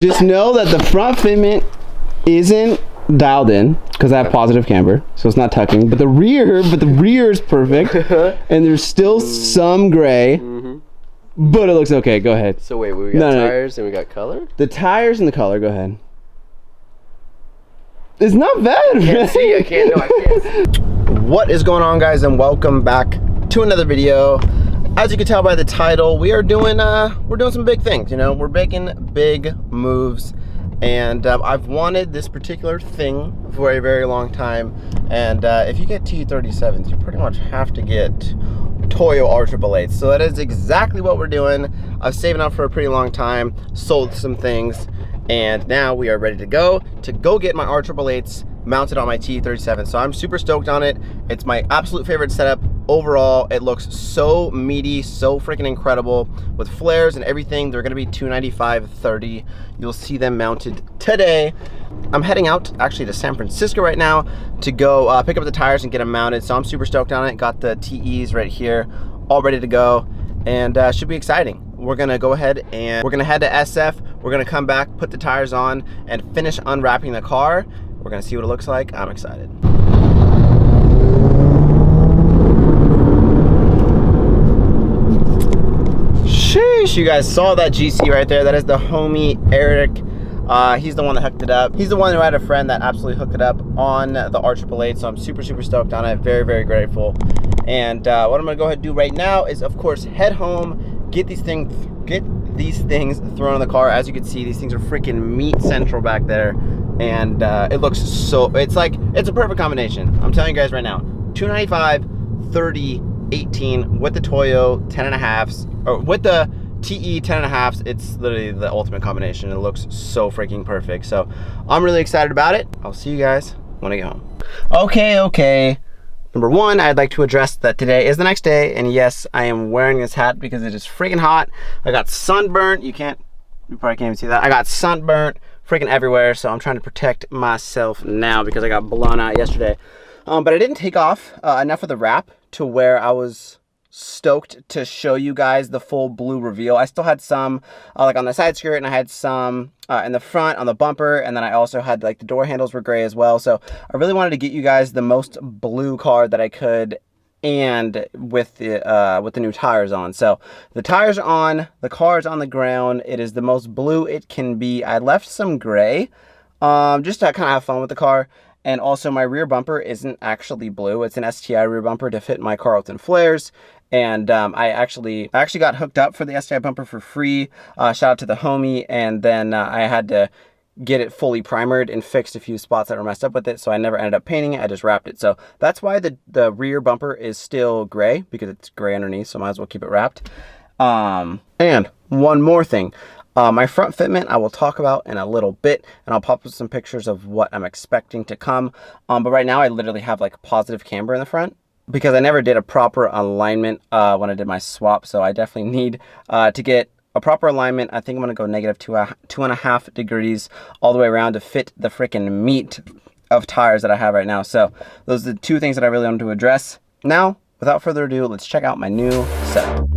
Just know that the front fitment isn't dialed in because I have positive camber, so it's not tucking. But the rear is perfect, and there's still some gray, but it looks okay. Go ahead. So wait, we got tires and we got color. The tires and the color. Go ahead. It's not bad. I can't see. I can't. No, I can't. What is going on, guys, and welcome back to another video. As you can tell by the title, we're doing some big things. You know, we're making big moves, and I've wanted this particular thing for a very long time. And if you get T37s, you pretty much have to get Toyo R888s. So that is exactly what we're doing. I was saving up for a pretty long time, sold some things, and now we are ready to go get my R888s mounted on my T37. So I'm super stoked on it. It's my absolute favorite setup overall. It looks so meaty, so freaking incredible with flares and everything. They're gonna be 295/30. You'll see them mounted today. I'm heading out actually to San Francisco right now to go pick up the tires and get them mounted. So I'm super stoked on it. Got the TEs right here, all ready to go, and should be exciting. We're gonna go ahead and we're gonna head to SF. We're gonna come back, put the tires on, and finish unwrapping the car. We're gonna see what it looks like. I'm excited. Sheesh, you guys saw that GC right there. That is the homie Eric. He's the one that hooked it up. He's the one who had a friend that absolutely hooked it up on the R888, so I'm super stoked on it. Very grateful. And what I'm gonna go ahead and do right now is, of course, head home, get these things thrown in the car. As you can see, these things are freaking meat central back there, and it looks so, it's a perfect combination. I'm telling you guys right now, 295, 30, 18 with the Toyo 10.5s, or with the TE 10.5s. It's literally the ultimate combination. It looks so freaking perfect. So I'm really excited about it. I'll see you guys when I get home. Okay. Number one, I'd like to address that today is the next day, and yes, I am wearing this hat because it is freaking hot. I got sunburnt. You probably can't even see that. I got sunburnt freaking everywhere, so I'm trying to protect myself now because I got blown out yesterday. But I didn't take off enough of the wrap to where I was stoked to show you guys the full blue reveal. I still had some like on the side skirt, and I had some in the front on the bumper, and then I also had like the door handles were gray as well. So I really wanted to get you guys the most blue car that I could, and with the new tires on. So the tires are on, the car is on the ground. It is the most blue it can be. I left some gray just to kind of have fun with the car. And also my rear bumper isn't actually blue. It's an STI rear bumper to fit my Carlton flares. And I actually got hooked up for the STI bumper for free. Shout out to the homie. And then I had to get it fully primered and fixed a few spots that were messed up with it. So I never ended up painting it. I just wrapped it. So that's why the rear bumper is still gray, because it's gray underneath. So I might as well keep it wrapped. And one more thing. My front fitment I will talk about in a little bit, and I'll pop up some pictures of what I'm expecting to come. But right now I literally have like positive camber in the front because I never did a proper alignment when I did my swap. So I definitely need to get a proper alignment. I think I'm gonna go negative 2.5 degrees all the way around to fit the freaking meat of tires that I have right now. So those are the two things that I really wanted to address. Now, without further ado, let's check out my new setup.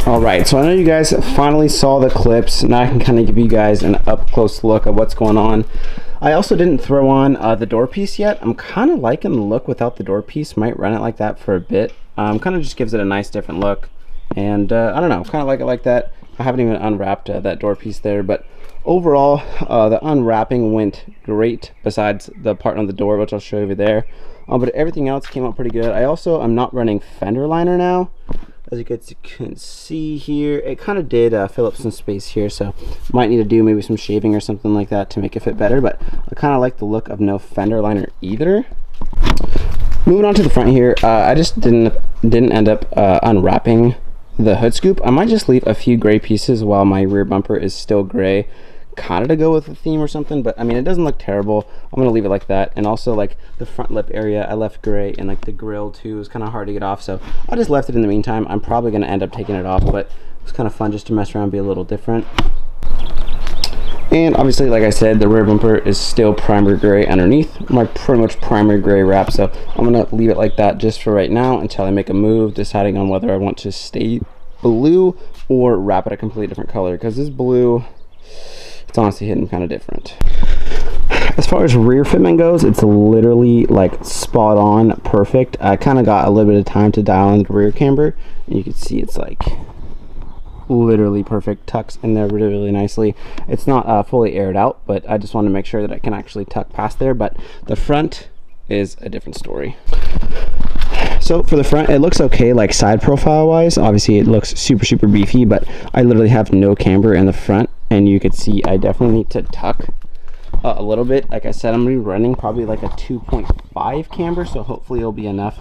Alright, so I know you guys finally saw the clips. Now I can kind of give you guys an up-close look of what's going on. I also didn't throw on the door piece yet. I'm kind of liking the look without the door piece. Might run it like that for a bit. Kind of just gives it a nice different look. And I don't know, kind of like it like that. I haven't even unwrapped that door piece there, but overall the unwrapping went great, besides the part on the door, which I'll show you there. But everything else came out pretty good. I'm not running fender liner now. As you guys can see here, it kind of did fill up some space here, so might need to do maybe some shaving or something like that to make it fit better, but I kind of like the look of no fender liner either. Moving on to the front here, I just didn't end up unwrapping the hood scoop. I might just leave a few gray pieces while my rear bumper is still gray, kind of to go with the theme or something, but I mean, it doesn't look terrible. I'm gonna leave it like that. And also like the front lip area, I left gray, and like the grill too is kind of hard to get off, so I just left it in the meantime. I'm probably gonna end up taking it off, but it's kind of fun just to mess around, be a little different. And obviously, like I said, the rear bumper is still primer gray underneath my pretty much primary gray wrap, so I'm gonna leave it like that just for right now until I make a move, deciding on whether I want to stay blue or wrap it a completely different color, because this blue, it's honestly hitting kind of different. As far as rear fitment goes, it's literally like spot on perfect. I kind of got a little bit of time to dial in the rear camber, and you can see it's like literally perfect, tucks in there really, really nicely. It's not fully aired out, but I just want to make sure that I can actually tuck past there. But the front is a different story. So for the front, it looks okay, like side profile wise. Obviously it looks super beefy, but I literally have no camber in the front, and you could see I definitely need to tuck a little bit. Like I said, I'm gonna be running probably like a 2.5 camber, so hopefully it'll be enough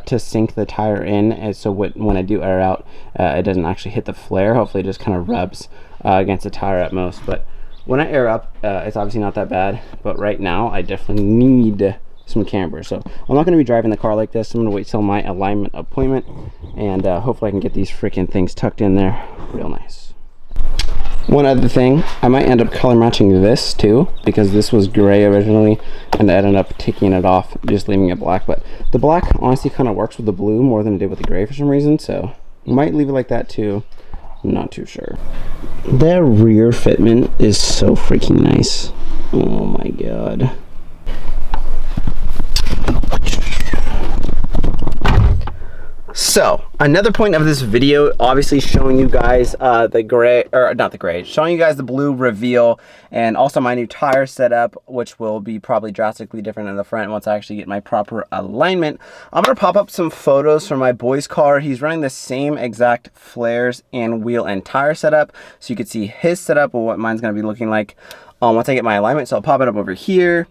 to sink the tire in, and so when I do air out, it doesn't actually hit the flare. Hopefully it just kind of rubs against the tire at most. But when I air up, it's obviously not that bad, but right now I definitely need some camber. So I'm not going to be driving the car like this. I'm going to wait till my alignment appointment, and hopefully I can get these freaking things tucked in there real nice. One other thing, I might end up color matching this too, because this was gray originally, and I ended up taking it off, just leaving it black. But the black honestly kind of works with the blue more than it did with the gray for some reason, so might leave it like that too. I'm not too sure. That rear fitment is so freaking nice. Oh my god. So another point of this video, obviously showing you guys the gray, or not the gray, showing you guys the blue reveal, and also my new tire setup, which will be probably drastically different in the front once I actually get my proper alignment. I'm gonna pop up some photos from my boy's car. He's running the same exact flares and wheel and tire setup, so you can see his setup or what mine's gonna be looking like once I get my alignment. So I'll pop it up over here.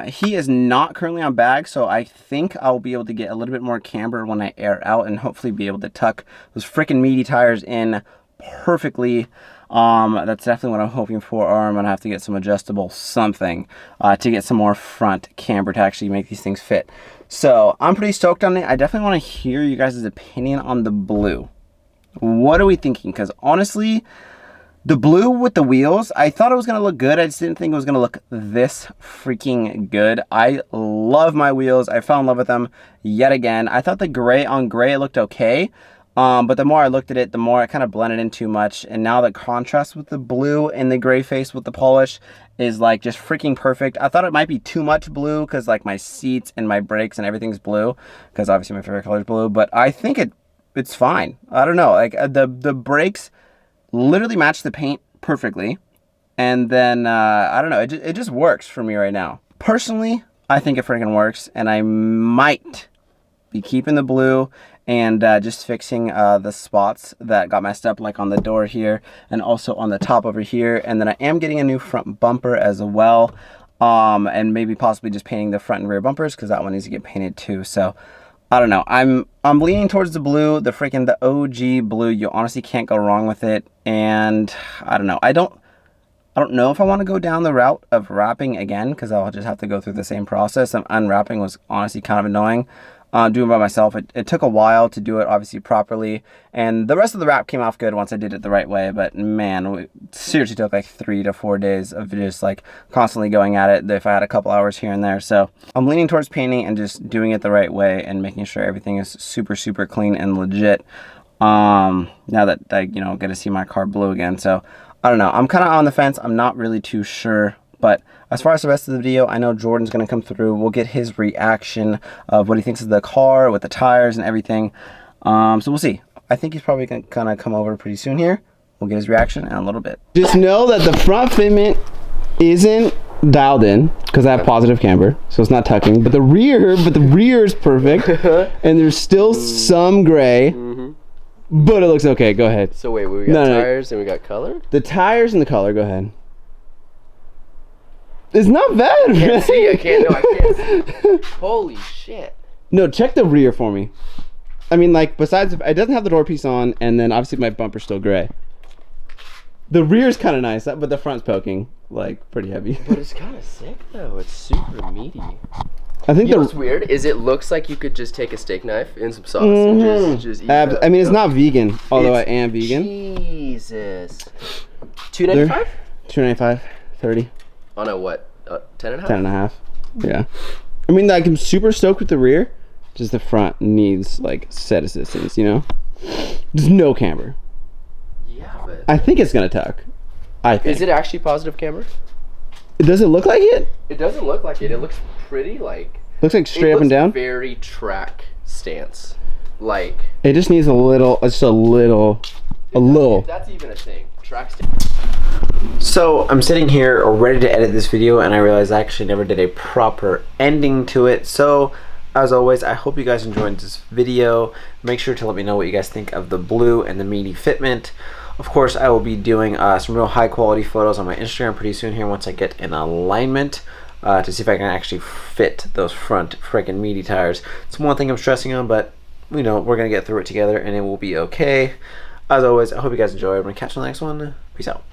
He is not currently on bag, so I think I'll be able to get a little bit more camber when I air out, and hopefully be able to tuck those freaking meaty tires in perfectly. That's definitely what I'm hoping for, or I'm gonna have to get some adjustable something to get some more front camber to actually make these things fit. So I'm pretty stoked on it. I definitely want to hear you guys' opinion on the blue. What are we thinking? Because honestly, the blue with the wheels, I thought it was going to look good. I just didn't think it was going to look this freaking good. I love my wheels. I fell in love with them yet again. I thought the gray on gray, it looked okay. But the more I looked at it, the more it kind of blended in too much. And now the contrast with the blue and the gray face with the polish is like just freaking perfect. I thought it might be too much blue because like my seats and my brakes and everything's blue, because obviously my favorite color is blue. But I think it's fine. I don't know. Like the brakes literally match the paint perfectly, and then I don't know, it just works for me right now. Personally, I think it freaking works, and I might be keeping the blue and just fixing the spots that got messed up, like on the door here and also on the top over here. And then I am getting a new front bumper as well, and maybe possibly just painting the front and rear bumpers, because that one needs to get painted too. So I don't know. I'm leaning towards the blue, the OG blue. You honestly can't go wrong with it. And I don't know. I don't know if I want to go down the route of wrapping again, because I'll just have to go through the same process. And unwrapping was honestly kind of annoying. Doing it by myself, it took a while to do it obviously properly, and the rest of the wrap came off good once I did it the right way. But man, it seriously took like 3 to 4 days of just like constantly going at it if I had a couple hours here and there. So I'm leaning towards painting and just doing it the right way and making sure everything is super clean and legit, now that I get to see my car blue again. So I don't know, I'm kind of on the fence. I'm not really too sure. But as far as the rest of the video, I know Jordan's going to come through. We'll get his reaction of what he thinks of the car with the tires and everything. So we'll see. I think he's probably going to kind of come over pretty soon here. We'll get his reaction in a little bit. Just know that the front fitment isn't dialed in because I have positive camber, so it's not tucking. But the rear is perfect, and there's still some gray. But it looks okay. Go ahead. So wait, we got tires and we got color? The tires and the color, go ahead. It's not bad, man. I can't see. Holy shit. No, check the rear for me. I mean, like, besides, it doesn't have the door piece on, and then obviously my bumper's still gray. The rear's kind of nice, but the front's poking, like, pretty heavy. But it's kind of sick, though. It's super meaty. I think you know what's weird is it looks like you could just take a steak knife and some sauce and just eat it. I mean, it's not vegan, although I am vegan. Jesus. $2.95? $2.95, 30. On a what? 10.5? 10.5. Yeah. I mean, like, I'm super stoked with the rear. Just the front needs, like, set assistance, you know? There's no camber. Yeah, but I think it's gonna tuck. I think. Is it actually positive camber? Does it look like it? It doesn't look like it. It looks pretty like. Looks like straight up and down. Very track stance, like. It just needs a little. Just a little. If that's even a thing. Track stance. So I'm sitting here ready to edit this video, and I realized I actually never did a proper ending to it. So as always, I hope you guys enjoyed this video. Make sure to let me know what you guys think of the blue and the meaty fitment. Of course, I will be doing some real high quality photos on my Instagram pretty soon here once I get in alignment to see if I can actually fit those front freaking meaty tires. It's one thing I'm stressing on, but you know, we're gonna get through it together and it will be okay. As always, I hope you guys enjoyed. I'm gonna catch you on the next one. Peace out.